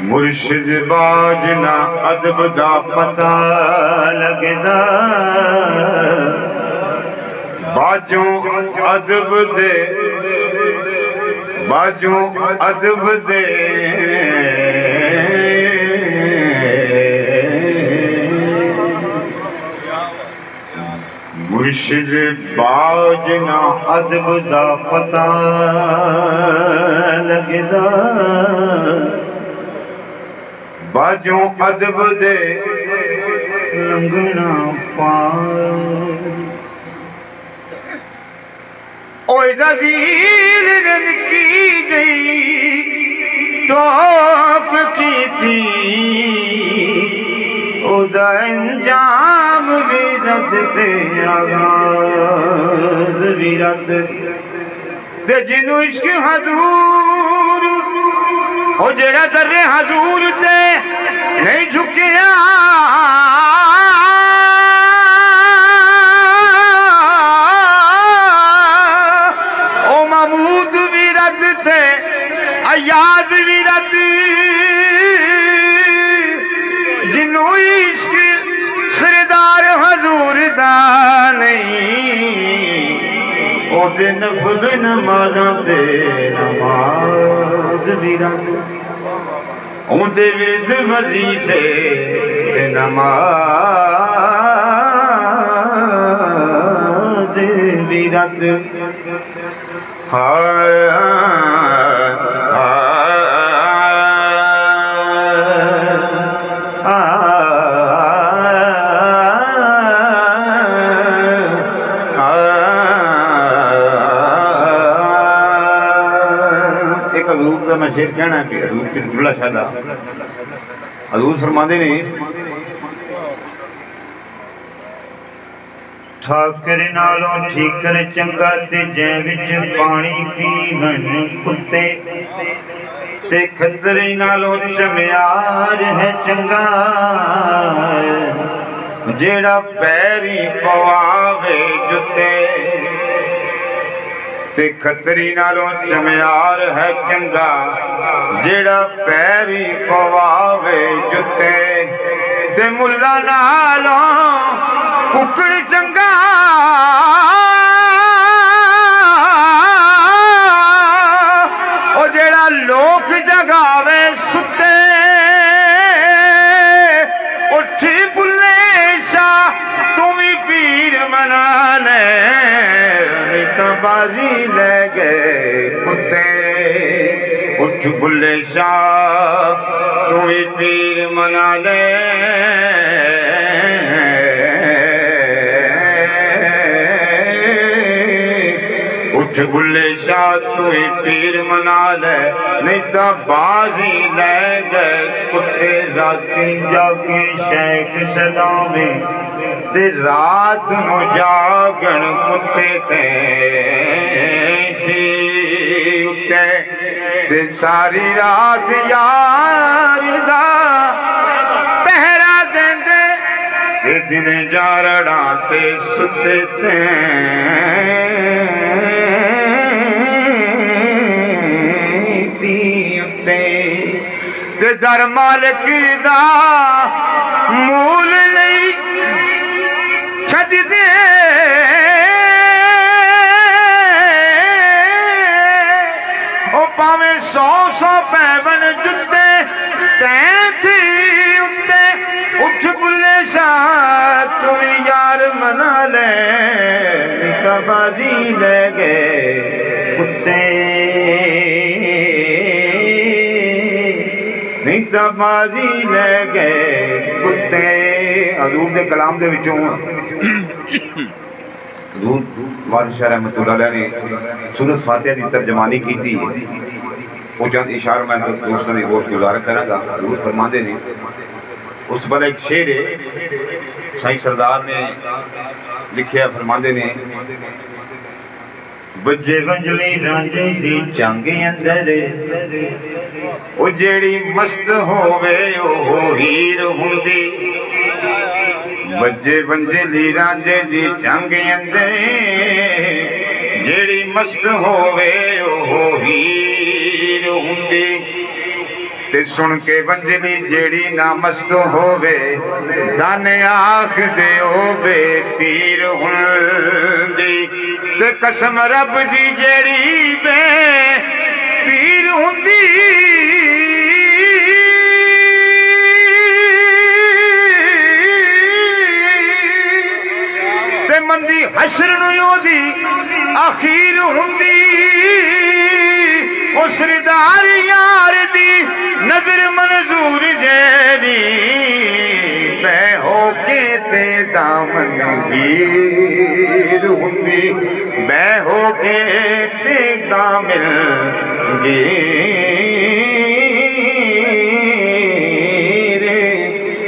मुर्शिद बाजना अदब दा पता लगदा, बाजों अदब दे बाजों अदब दे मुर्शिद बाजना अदब दा पता लगदा, बाजों अदब दे लंघना पार। ओए ज़लील रनकी गई टोक की थी, ओदा अंजाम विरत ते आगाज़ विरत ते जिन्नू इश्क हजूर ओ जेड़ा दर्रे हजूर ते नहीं झुकिया, ओ महमूद भी रद थे अयाज भी रद, जिन्नू इश्क सरदार हजूर दा नहीं, ओदे नफल नमाज़ां ते नमाज भी रद, ओदे विद वजीफे ते नमाज भी रद। हजूर का मैं शेर कहना है कि हजूर की जुड़ा शादा हजूर फरमाते ने, ठाकर नालों ठीकर चंगा ते जै विच पानी पीवन कुत्ते, ते खतरे नालों चमियार है चंगा जेड़ा पैरी पवावे जुत्ते, ते खतरी नालों चमियार है चंगा जेड़ा पैरी पवावे जुत्ते, ते मुल्ला नालों कुकड़ चंगा ओ जेड़ा लोक जगावे सुते, उठ बुल्ले शाह तू भी पीर मना ले, बाजी ले गए कुत्ते, उठ बुल्ले शाह तू ही पीर मना ले, उठ बुल्ले शाह तू ही पीर मना ले, नहीं तो बाजी ले गए कुत्ते। राती जाके शेख सदावे ते रात नू जागण कुत्ते ते थी उते, ते सारी रात यार दा पहरा देंदे, ते दिन जारड़ा ते सुते ते थी उते, ते दर मालिक दा मूल नहीं छड़ दे, 100 100 पैवन जुत्ते तैं थी उत्ते उठ बुले शाह तुम यार मना ले बाजी ले गए कुत्ते नहीं तो बाजी ले गए कुत्ते। हजूर के कलाम के विचों हजूर बादशाह रहमतुल्लाह अलैह ने सूरत फातिहा की तर्जमानी की थी। वो चंद इशार मैं दोस्तों की बहुत गुजारा करांगा। हजूर फरमाते ने उस पर एक शेर है साईं सरदार ने लिखिया, फरमाते ने बजे वंजली रांझे दी जंग अंदर ओ जेड़ी मस्त होवे ओ हीर हुंदी। बजे वंजली रांझे दी जंग अंदर जेड़ी मस्त होवे ओ हीर हुंदी। ते सुन के वंजली जेड़ी ना मस्त होवे धन आख दे बे पीर हुंदी। ते कसम रब दी जेड़ी बे पीर हुंदी। ते मंदी हशर नूं ओदी आखिर हुंदी। ओ सरदार यार दी नजर मंजूर जेरी बै होके ते दामन गिर हुंदी। बै होके ते दामन गिर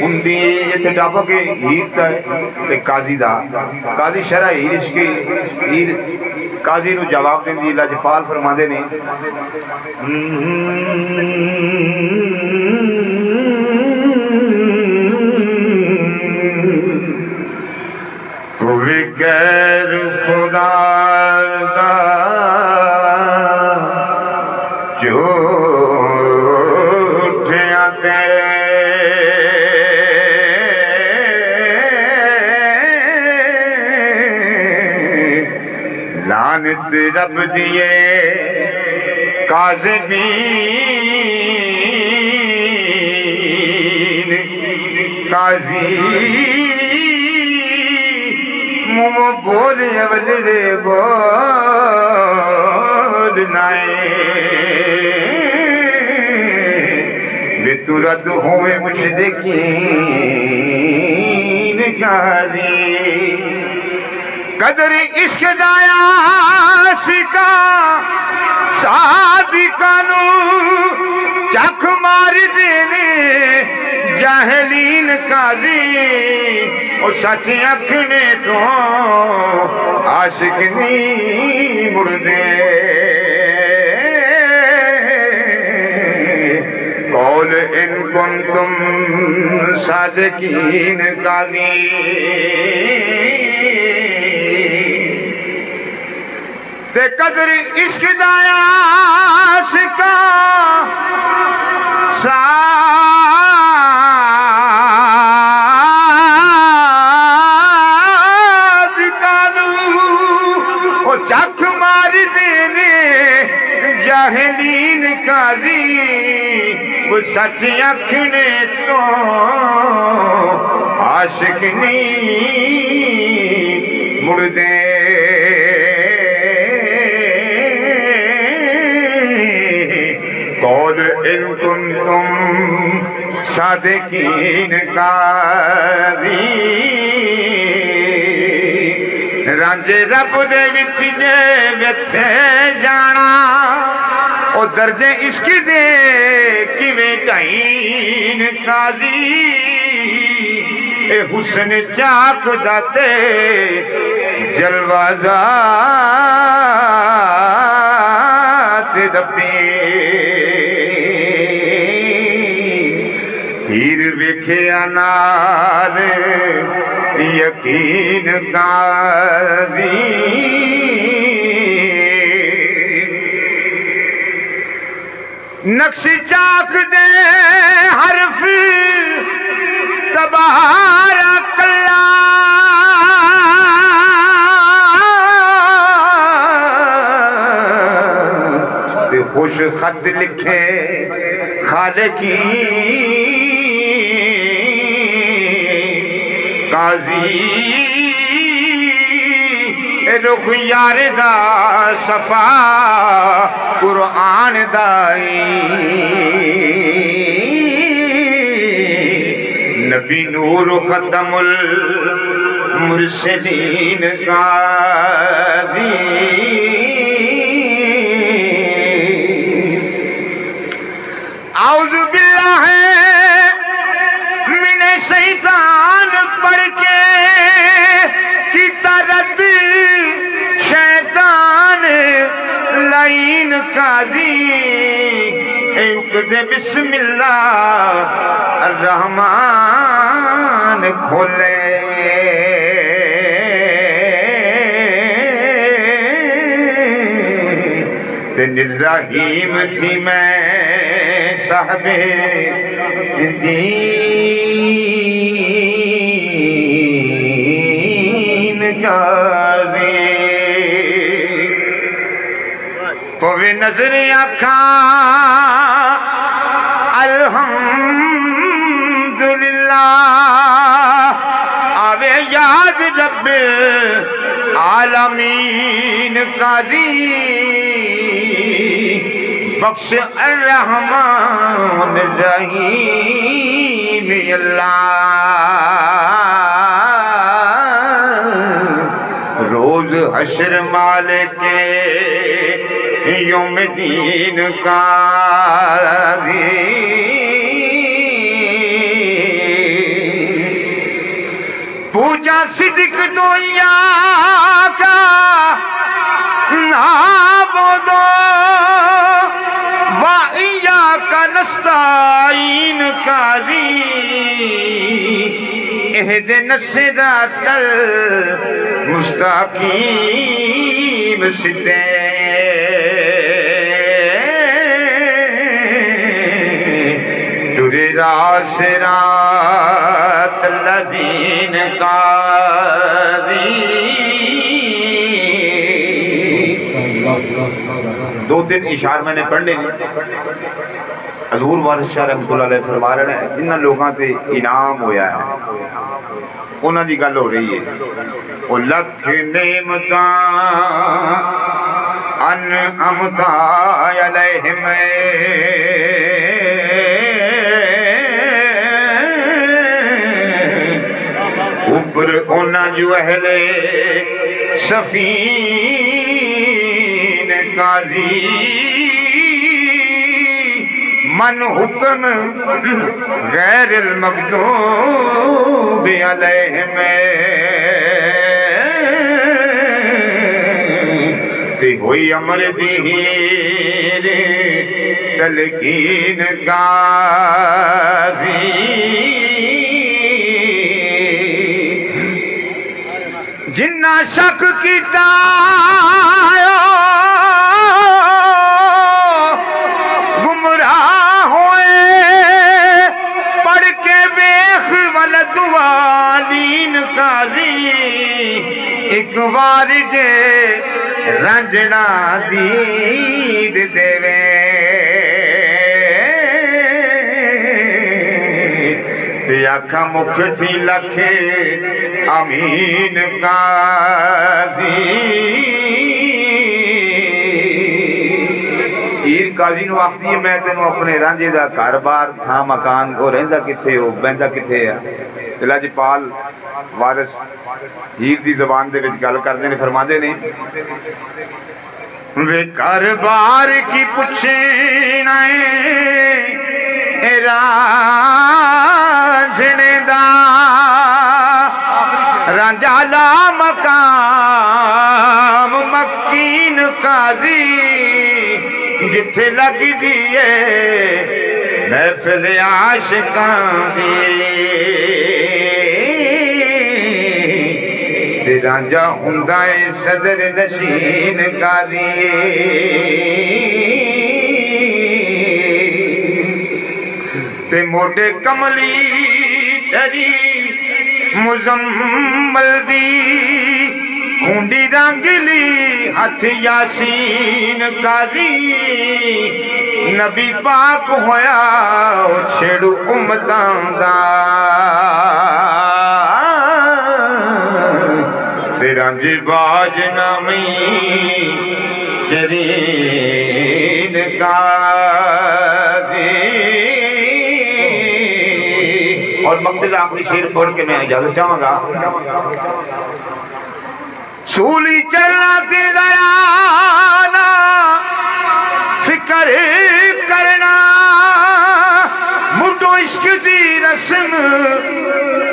हुंदी। इत्थे टप के हीर ते काजी दा काजी शरा हीर इश्की हीर काजी नूं जवाब देंदी। लजपाल फरमांदे ने कोई गैर खुदा दा जो उठिया ते लानत रब दिए काज़िमीन काजी मुँह बोल अवलरे बोल नाए बेतुरद हुए मुशरिकीन काजी। कदर इश्क दाया शिका सादिकानू चख मार देने जाहलीन काजी। और सच अखने तो आशिक नहीं मुड़दे। कौल इन कुंतुम सादिकीन काजी। ते कदर इश्क दाया शिका सादिकानू ओ चख मार देने जाहलीन काजी। वो सच अखने तो आशिक नहीं मुड़दे। कौल इन कुंतुम सादिकीन काजी। रांझे रब दे विच जे विथे जाना ओ दर्जे इश्क दे किवें ढाईन काजी। ए हुस्न चाक दाते जलवाजात रब्बी। हीर वेखिया नाल यकीन काजी। नक्श चाक दे हरफ तबारक अल्लाह। खुश खत लिखे खालिकी काजी रुख यार दा सफा कुरान दाई नबी नूर खतमुल मुरसलीन काजी औज़ु बिल्लाह मिने शैतान पढ़ के की तरत शैतान लाइन काजी दे बिस्मिल्लाह अर्रहमान खोले रहीम थी मैं साहबे दीन काज़ी पवे नजर आखा अल्हम्दुलिल्लाह आवे याद रब्बे आलमीन काज़ी बख्श अर्रहमान रहीम अल्लाह रोज हश्र मालिक यौम दीन काज़ी पूजा सिद्क दोया का नाबुदो वाइया का नस्ताइन काज़ी एहदिन सिरातल मुस्तकीम सिद्दे सिरात लज़ीन काज़ी दो तीन इशार मैंने पढ़ने हज़ूर वारिस शाह रहमतुल्लाह अलैह फरमा रहे हैं जिन्हां लोगों से इनाम होया है उन्हां दी गल हो रही है वो लख नेमतां अनअमता अलैहिम ऊपर ओना जो अहले सफीन काज़ी मन हुक्म गैर मग़दूब अलैहिम ते हुई अमर दीर तलकीन काज़ी जिन्ना शक कीता गुमराह होए पढ़ के वेख वल दुआलीन काज़ी एक बार जे रंजना दीद देवे आखा मुख थी लखे अमीन काज़ी हीर काज़ी नूं आखदी है मैं तेनों अपने रांझे दा घर बार था मकान को रहिंदा किथे हो बहिंदा किथे है लजपाल वारिस हीर दी ज़बान दे विच गल करदे ने फरमांदे ने वे घर बार की पुछे नाए रांझणे दा रांझाला मकाम मकीन काज़ी जिथे लगदी है महफिल आशिकां दी ते रांझा हुंदा है सदर नशीन काज़ी ते मोटे कमली तरी मुजम्मल दी खूंडी रंगली हथ यासीन काजी नबी पाक होया छेड़ू उम्मतां दा तेरा जिबाज नमी शरीन काजी। और मकसद आखिरी शेर पढ़ के मैं इजाजत चाहूंगा। सूली चलना तिजराना फिकर करना मुटो इश्क दी रस्म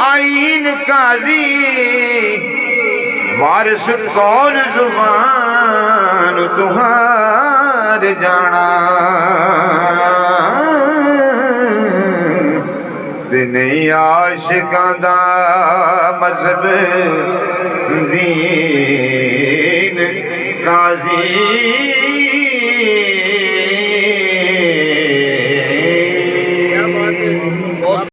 आईन काजी वारिस कौन जुबान तुहार जाना नहीं आशिकां दा मजहब दीन काजी।